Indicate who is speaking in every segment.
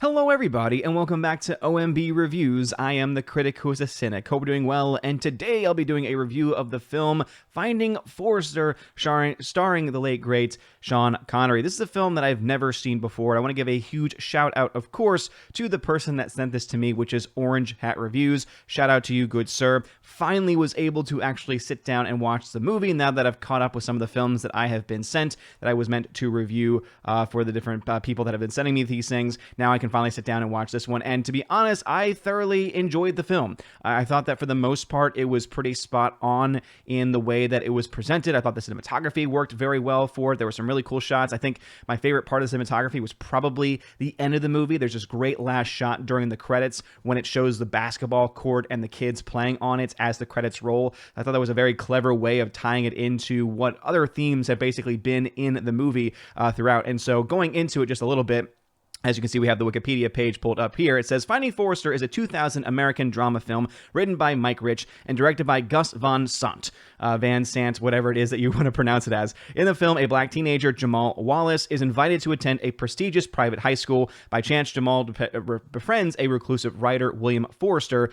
Speaker 1: Hello everybody, and welcome back to OMB Reviews. I am the critic who is a cynic. Hope you're doing well, and today I'll be doing a review of the film Finding Forrester, starring the late, great Sean Connery. This is a film that I've never seen before. I want to give a huge shout out, of course, to the person that sent this to me, which is Orange Hat Reviews. Shout out to you, good sir. Finally was able to actually sit down and watch the movie now that I've caught up with some of the films that I have been sent, that I was meant to review for the different people that have been sending me these things. Now I can finally sit down and watch this one, and to be honest, I thoroughly enjoyed the film. I thought that for the most part, it was pretty spot on in the way that it was presented. I thought the cinematography worked very well for it. There were some really cool shots. I think my favorite part of the cinematography was probably the end of the movie. There's this great last shot during the credits when it shows the basketball court and the kids playing on it as the credits roll. I thought that was a very clever way of tying it into what other themes have basically been in the movie throughout. And so going into it just a little bit, as you can see, we have the Wikipedia page pulled up here. It says, Finding Forrester is a 2000 American drama film written by Mike Rich and directed by Gus Van Sant. Van Sant, whatever it is that you want to pronounce it as. In the film, a black teenager, Jamal Wallace, is invited to attend a prestigious private high school. By chance, Jamal befriends a reclusive writer, William Forrester,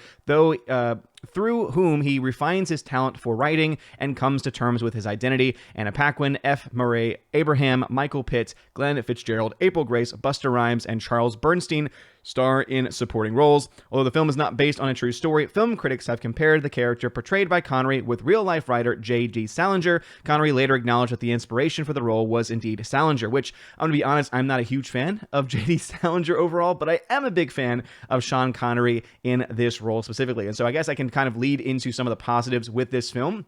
Speaker 1: through whom he refines his talent for writing and comes to terms with his identity. Anna Paquin, F. Murray Abraham, Michael Pitt, Glenn Fitzgerald, April Grace, Busta Rhymes, and Charles Bernstein star in supporting roles. Although the film is not based on a true story, film critics have compared the character portrayed by Connery with real-life writer J.D. Salinger. Connery later acknowledged that the inspiration for the role was indeed Salinger, which, I'm going to be honest, I'm not a huge fan of J.D. Salinger overall, but I am a big fan of Sean Connery in this role specifically. And so I guess I can kind of lead into some of the positives with this film,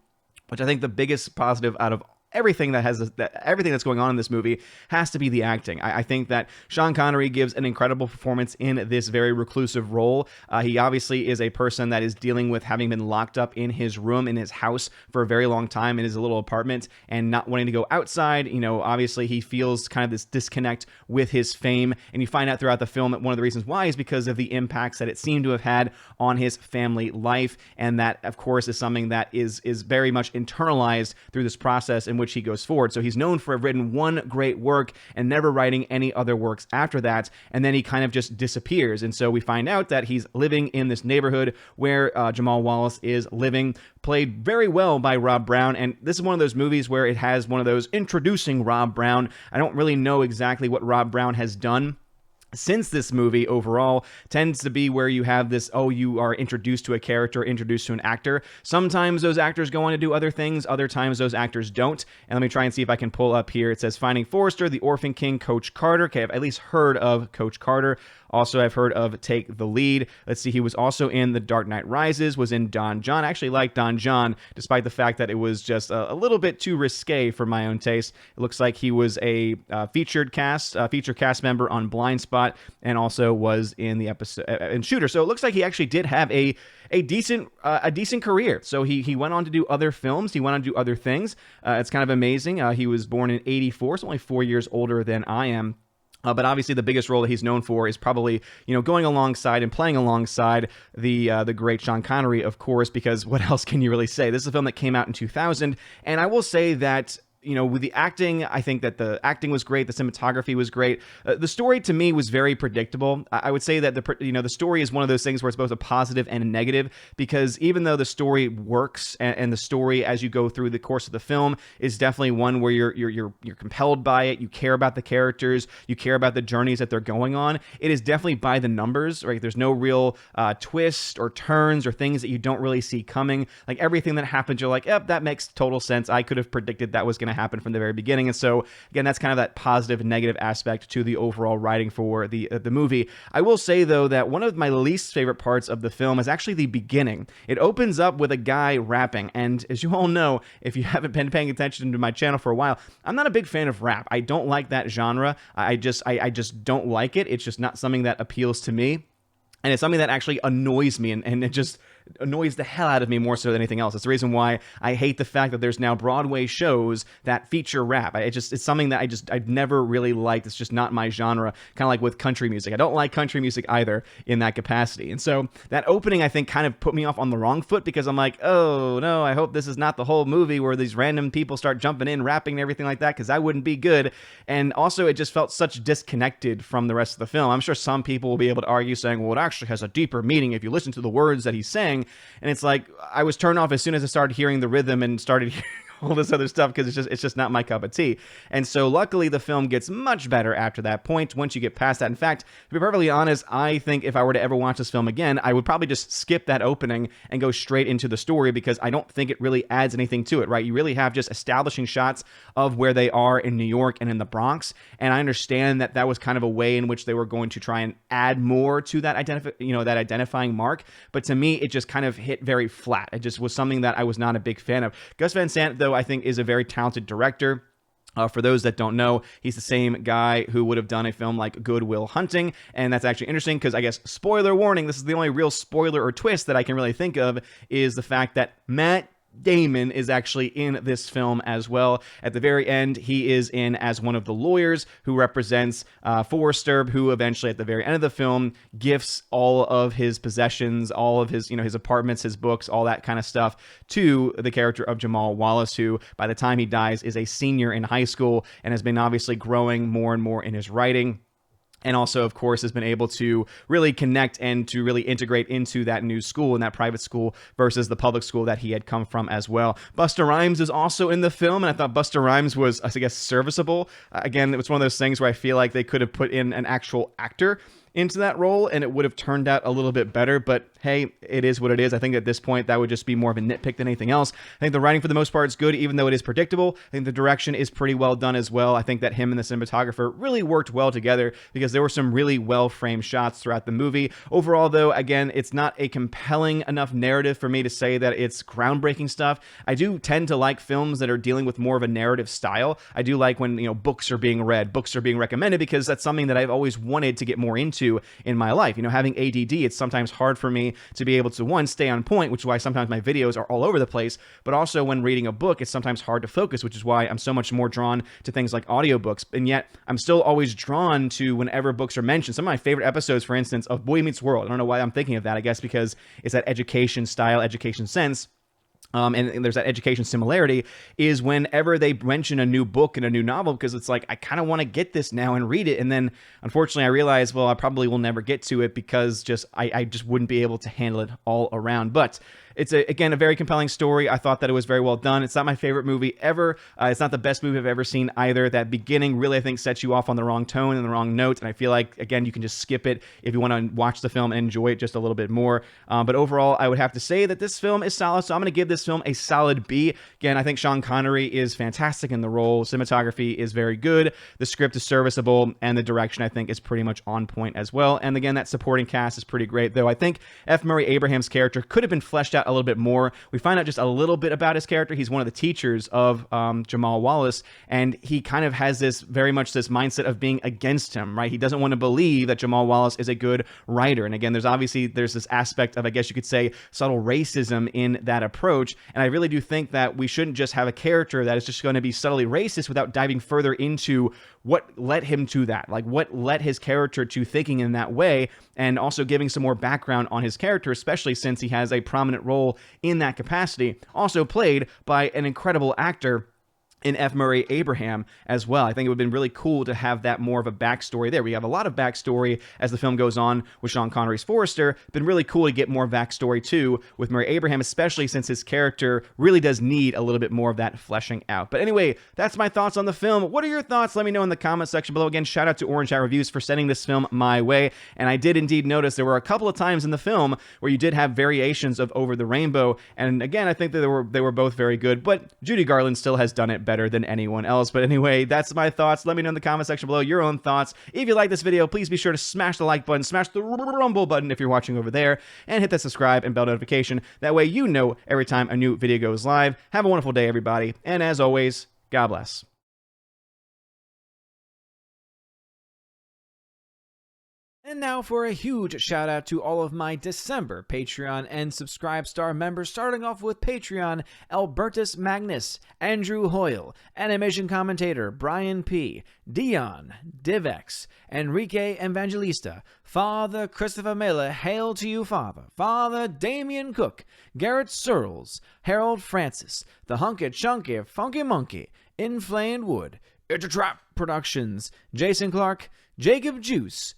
Speaker 1: which I think the biggest positive out of everything that's going on in this movie has to be the acting. I think that Sean Connery gives an incredible performance in this very reclusive role. He obviously is a person that is dealing with having been locked up in his room in his house for a very long time in his little apartment and not wanting to go outside. You know, obviously he feels kind of this disconnect with his fame, and you find out throughout the film that one of the reasons why is because of the impacts that it seemed to have had on his family life, and that, of course, is something that is very much internalized through this process in which he goes forward. So he's known for having written one great work and never writing any other works after that, and then he kind of just disappears. And so we find out that he's living in this neighborhood where Jamal Wallace is living, played very well by Rob Brown. And this is one of those movies where it has one of those introducing Rob Brown. I don't really know exactly what Rob Brown has done since this movie overall. Tends to be where you have this, you are introduced to a character, introduced to an actor. Sometimes those actors go on to do other things, other times those actors don't. And let me try and see if I can pull up here. It says Finding Forrester, The Orphan King, Coach Carter. Okay, I've at least heard of Coach Carter. Also, I've heard of Take the Lead. Let's see, he was also in The Dark Knight Rises, was in Don John. I actually like Don John, despite the fact that it was just a little bit too risque for my own taste. It looks like he was a feature cast member on Blind Spot, and also was in the episode in Shooter. So it looks like he actually did have a decent career. So he went on to do other films. He went on to do other things. It's kind of amazing. He was born in '84, so only 4 years older than I am. But obviously the biggest role that he's known for is probably, going alongside and playing alongside the great Sean Connery, of course, because what else can you really say? This is a film that came out in 2000, and I will say that, with the acting, I think that the acting was great. The cinematography was great. The story to me was very predictable. I would say that the story is one of those things where it's both a positive and a negative, because even though the story works and the story as you go through the course of the film is definitely one where you're compelled by it. You care about the characters. You care about the journeys that they're going on. It is definitely by the numbers, right? There's no real twist or turns or things that you don't really see coming. Like everything that happens, you're like, yep, that makes total sense. I could have predicted that was going to happen from the very beginning. And so again, that's kind of that positive and negative aspect to the overall writing for the movie. I will say though that one of my least favorite parts of the film is actually the beginning. It opens up with a guy rapping, and as you all know, if you haven't been paying attention to my channel for a while, I'm not a big fan of rap. I don't like that genre. I just don't like it. It's just not something that appeals to me. And it's something that actually annoys me, and it just annoys the hell out of me more so than anything else. It's the reason why I hate the fact that there's now Broadway shows that feature rap. It's something that I've never really liked. It's just not my genre, kind of like with country music. I don't like country music either in that capacity. And so that opening, I think, kind of put me off on the wrong foot, because I'm like, oh no, I hope this is not the whole movie where these random people start jumping in, rapping and everything like that, because that wouldn't be good. And also, it just felt such disconnected from the rest of the film. I'm sure some people will be able to argue saying, well, it actually has a deeper meaning if you listen to the words that he's saying. And it's like, I was turned off as soon as I started hearing the rhythm and started hearing all this other stuff, because it's just not my cup of tea. And so luckily the film gets much better after that point, once you get past that. In fact, to be perfectly honest, I think if I were to ever watch this film again, I would probably just skip that opening and go straight into the story, because I don't think it really adds anything to it, right? You really have just establishing shots of where they are in New York and in the Bronx, and I understand that that was kind of a way in which they were going to try and add more to that that identifying mark, but to me it just kind of hit very flat. It just was something that I was not a big fan of. Gus Van Sant, though, I think is a very talented director. For those that don't know, he's the same guy who would have done a film like Good Will Hunting, and that's actually interesting because, I guess, spoiler warning, this is the only real spoiler or twist that I can really think of, is the fact that Matt Damon is actually in this film as well. At the very end, he is in as one of the lawyers who represents Forrester, who eventually, at the very end of the film, gifts all of his possessions, all of his, his apartments, his books, all that kind of stuff to the character of Jamal Wallace, who, by the time he dies, is a senior in high school and has been obviously growing more and more in his writing. And also, of course, has been able to really connect and to really integrate into that new school and that private school versus the public school that he had come from as well. Busta Rhymes is also in the film, and I thought Busta Rhymes was, I guess, serviceable. Again, it was one of those things where I feel like they could have put in an actual actor into that role and it would have turned out a little bit better, but hey, it is what it is. I think at this point that would just be more of a nitpick than anything else. I think the writing for the most part is good, even though it is predictable. I think the direction is pretty well done as well. I think that him and the cinematographer really worked well together, because there were some really well framed shots throughout the movie. Overall, though, again, it's not a compelling enough narrative for me to say that it's groundbreaking stuff. I do tend to like films that are dealing with more of a narrative style. I do like when books are being read, books are being recommended, because that's something that I've always wanted to get more into in my life. Having ADD, it's sometimes hard for me to be able to, one, stay on point, which is why sometimes my videos are all over the place, but also when reading a book, it's sometimes hard to focus, which is why I'm so much more drawn to things like audiobooks. And yet I'm still always drawn to whenever books are mentioned. Some of my favorite episodes, for instance, of Boy Meets World. I don't know why I'm thinking of that. I guess because it's that education style, education sense. And there's that education similarity, is whenever they mention a new book and a new novel, because it's like, I kind of want to get this now and read it. And then unfortunately I realize, well, I probably will never get to it, because I just wouldn't be able to handle it all around. But it's, again, a very compelling story. I thought that it was very well done. It's not my favorite movie ever. It's not the best movie I've ever seen either. That beginning really, I think, sets you off on the wrong tone and the wrong note. And I feel like, again, you can just skip it if you want to watch the film and enjoy it just a little bit more. But overall, I would have to say that this film is solid. So I'm going to give this film a solid B. Again, I think Sean Connery is fantastic in the role. Cinematography is very good. The script is serviceable. And the direction, I think, is pretty much on point as well. And again, that supporting cast is pretty great, though I think F. Murray Abraham's character could have been fleshed out a little bit more. We find out just a little bit about his character. He's one of the teachers of Jamal Wallace, and he kind of has this very much this mindset of being against him, right? He doesn't want to believe that Jamal Wallace is a good writer. And again, there's this aspect of, I guess you could say, subtle racism in that approach. And I really do think that we shouldn't just have a character that is just going to be subtly racist without diving further into what led him to that, like what led his character to thinking in that way, and also giving some more background on his character, especially since he has a prominent role in that capacity, also played by an incredible actor in F. Murray Abraham as well. I think it would have been really cool to have that more of a backstory there. We have a lot of backstory as the film goes on with Sean Connery's Forrester. Been really cool to get more backstory too with Murray Abraham, especially since his character really does need a little bit more of that fleshing out. But anyway, that's my thoughts on the film. What are your thoughts? Let me know in the comment section below. Again, shout out to Orange Hat Reviews for sending this film my way. And I did indeed notice there were a couple of times in the film where you did have variations of Over the Rainbow. And again, I think that they were both very good, but Judy Garland still has done it better than anyone else. But anyway, that's my thoughts. Let me know in the comment section below your own thoughts. If you like this video, please be sure to smash the like button, smash the rumble button if you're watching over there, and hit that subscribe and bell notification. That way you know every time a new video goes live. Have a wonderful day, everybody. And as always, God bless. And now for a huge shout out to all of my December Patreon and Subscribe Star members, starting off with Patreon, Albertus Magnus, Andrew Hoyle, Animation Commentator, Brian P., Dion, Divex, Enrique Evangelista, Father Christopher Miller, hail to you, Father, Father Damien Cook, Garrett Searles, Harold Francis, The Hunky Chunky Funky Monkey, Inflamed Wood, It's a Trap Productions, Jason Clark, Jacob Juice,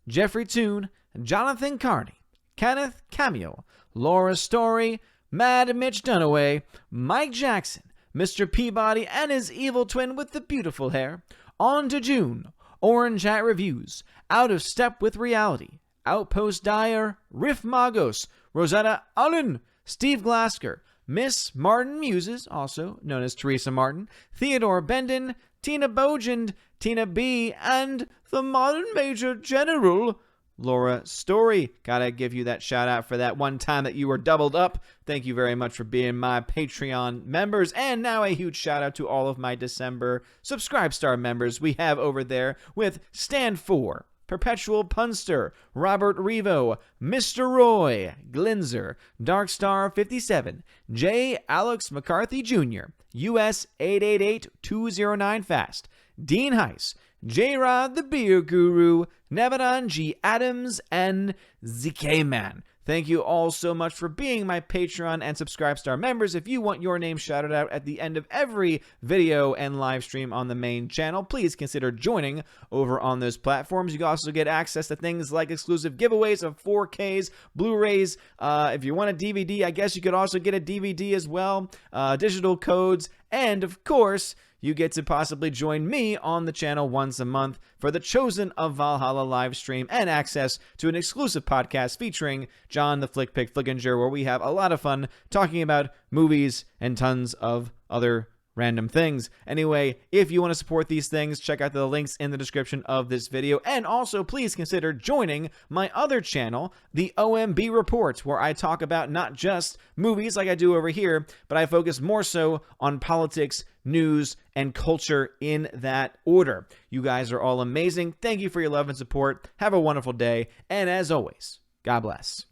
Speaker 1: Jeffrey Toone, Jonathan Carney, Kenneth Cameo, Laura Story, Mad Mitch Dunaway, Mike Jackson, Mr. Peabody and his evil twin with the beautiful hair, On to June, Orange Hat Reviews, Out of Step with Reality, Outpost Dyer, Riff Magos, Rosetta Allen, Steve Glasker, Miss Martin Muses, also known as Teresa Martin, Theodore Bendon, Tina Bogend, Tina B., and the Modern Major General, Laura Story. Gotta give you that shout out for that one time that you were doubled up. Thank you very much for being my Patreon members. And now a huge shout out to all of my December Subscribe Star members we have over there with Stand For, Perpetual Punster, Robert Revo, Mr. Roy, Glinzer, Darkstar 57, J. Alex McCarthy Jr., US 888209 Fast, Dean Heiss, J-Rod the Beer Guru, Nevadan G. Adams, and ZK Man. Thank you all so much for being my Patreon and Subscribe Star members. If you want your name shouted out at the end of every video and live stream on the main channel, please consider joining over on those platforms. You can also get access to things like exclusive giveaways of 4Ks, Blu-rays. If you want a DVD, I guess you could also get a DVD as well, digital codes, and of course, you get to possibly join me on the channel once a month for the Chosen of Valhalla live stream and access to an exclusive podcast featuring John the Flick Pick Flickinger, where we have a lot of fun talking about movies and tons of other random things. Anyway, if you want to support these things, check out the links in the description of this video. And also, please consider joining my other channel, the OMB Report, where I talk about not just movies like I do over here, but I focus more so on politics, news, and culture in that order. You guys are all amazing. Thank you for your love and support. Have a wonderful day. And as always, God bless.